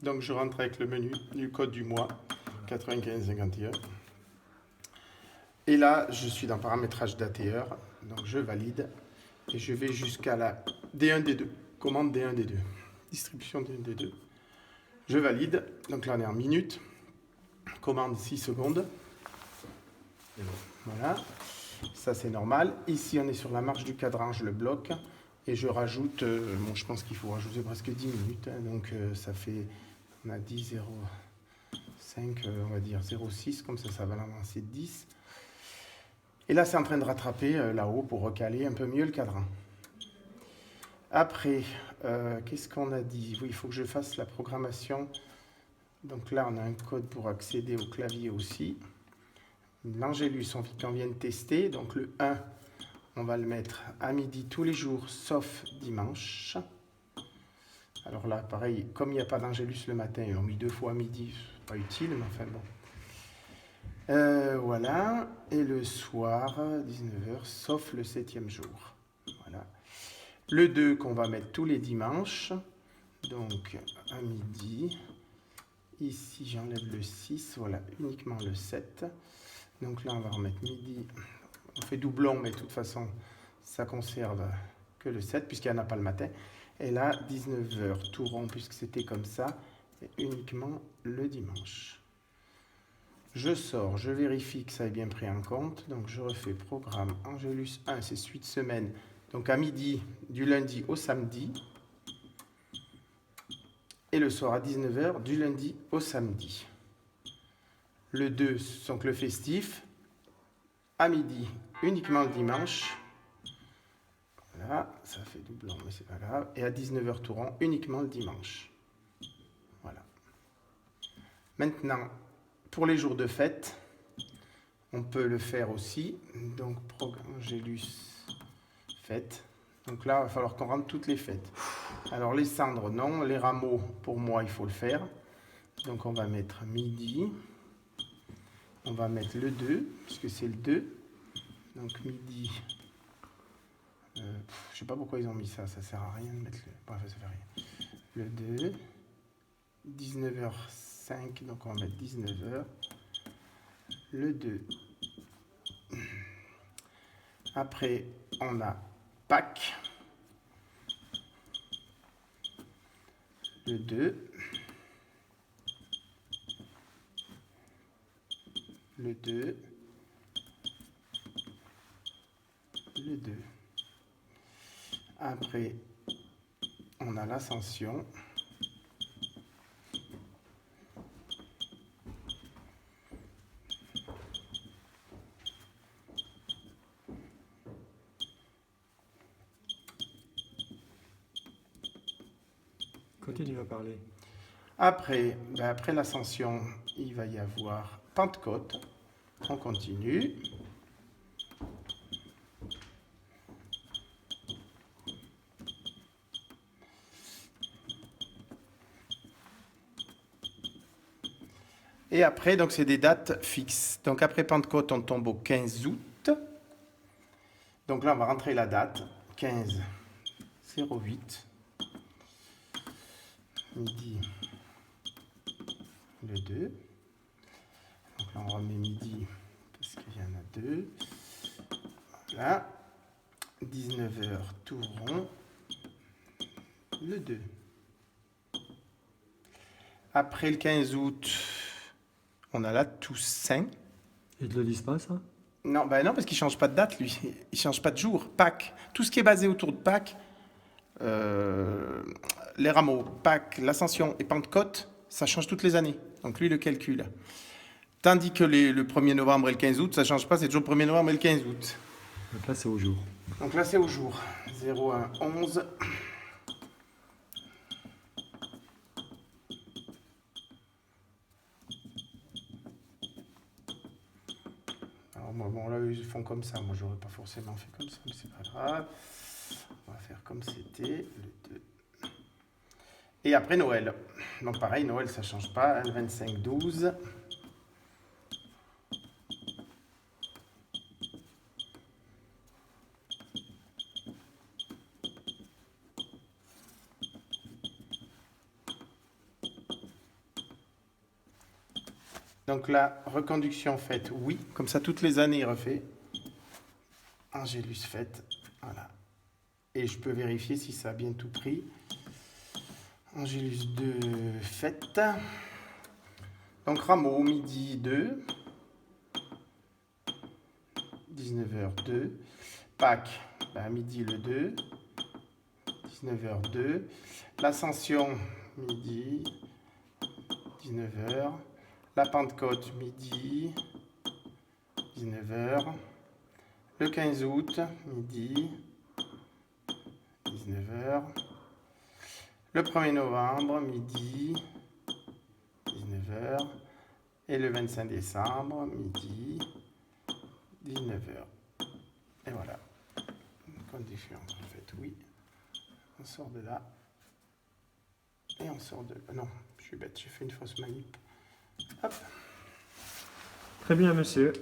Donc je rentre avec le menu du code du mois, 95,51. Et là, je suis dans paramétrage date et heure. Donc je valide. Et je vais jusqu'à la D1, D2. Commande D1, D2. Distribution D1, D2. Je valide. Donc là, on est en minutes. Commande 6 secondes. Voilà. Ça, c'est normal. Ici, on est sur la marche du cadran. Je le bloque. Et je rajoute... bon, je pense qu'il faut rajouter presque 10 minutes. Hein, donc ça fait... On a 10, 0, 5, on va dire 0,6. Comme ça va l'avancer 10. Et là, c'est en train de rattraper là-haut pour recaler un peu mieux le cadran. Après, qu'est-ce qu'on a dit? Oui, il faut que je fasse la programmation. Donc là, on a un code pour accéder au clavier aussi. L'Angélus, on vient de tester. Donc le 1, on va le mettre à midi tous les jours, sauf dimanche. Alors là, pareil, comme il n'y a pas d'Angélus le matin, ils l'ont mis 2 fois à midi. C'est pas utile, mais enfin bon. Voilà. Et le soir, 19h, sauf le 7e jour. Voilà. Le 2 qu'on va mettre tous les dimanches. Donc à midi. Ici, j'enlève le 6. Voilà, uniquement le 7. Donc là, on va remettre midi. On fait doublon, mais de toute façon, ça conserve que le 7, puisqu'il n'y en a pas le matin. Et là, 19h, tout rond, puisque c'était comme ça. Et uniquement le dimanche. Je sors, je vérifie que ça est bien pris en compte. Donc, je refais programme Angélus 1, c'est suite semaine. Donc, à midi, du lundi au samedi. Et le soir à 19h, du lundi au samedi. Le 2, donc le festif. À midi, uniquement le dimanche. Voilà, ça fait doublon, mais c'est pas grave. Et à 19h tout rond, uniquement le dimanche. Voilà. Maintenant, pour les jours de fête, on peut le faire aussi. Donc, Angélus fête. Donc là, il va falloir qu'on rentre toutes les fêtes. Alors, les cendres, non. Les rameaux, pour moi, il faut le faire. Donc, on va mettre midi. On va mettre le 2, puisque c'est le 2. Donc, midi. Je ne sais pas pourquoi ils ont mis ça. Ça sert à rien de mettre le... Bref, ça fait rien. Le 2. 19h05. Donc, on va mettre 19h. Le 2. Après, on a Pâques. Le 2. Le 2. Le 2. Après, on a l'Ascension. Continue à parler. Après, après l'Ascension, il va y avoir Pentecôte. On continue. Et après, donc c'est des dates fixes. Donc après Pentecôte, on tombe au 15 août. Donc là, on va rentrer la date. 15 08. Midi. Le 2. Donc là, on remet midi parce qu'il y en a 2. Voilà. 19h, tout rond. Le 2. Après le 15 août, on a la Toussaint. Ils te le disent pas, ça? Non, ben non, parce qu'il ne change pas de date, lui. Il ne change pas de jour. Pâques. Tout ce qui est basé autour de Pâques, les rameaux, Pâques, l'Ascension et Pentecôte, ça change toutes les années. Donc lui, il le calcule. Tandis que le 1er novembre et le 15 août, ça ne change pas, c'est toujours le 1er novembre et le 15 août. Donc là, c'est au jour. Donc là, c'est au jour. 01, 11. Alors, bon, là, ils font comme ça. Moi, j'aurais pas forcément fait comme ça, mais c'est pas grave. On va faire comme c'était, le 2. Et après Noël. Donc pareil, Noël, ça change pas. Le 25, 12. Donc la reconduction faite, oui. Comme ça, toutes les années, il refait. Angélus faite. Voilà. Et je peux vérifier si ça a bien tout pris. Angélus 2 faite. Donc Rameau, midi 2. 19h02. Pâques, midi le 2. 19h02. L'Ascension, midi. 19h. La Pentecôte, midi. 19h. Le 15 août, midi. 19h. Le 1er novembre, midi. 19h. Et le 25 décembre, midi. 19h. Et voilà. Condition, en fait, oui. On sort de là. Et on sort de... Non, je suis bête, j'ai fait une fausse manip. Hop. Très bien, monsieur.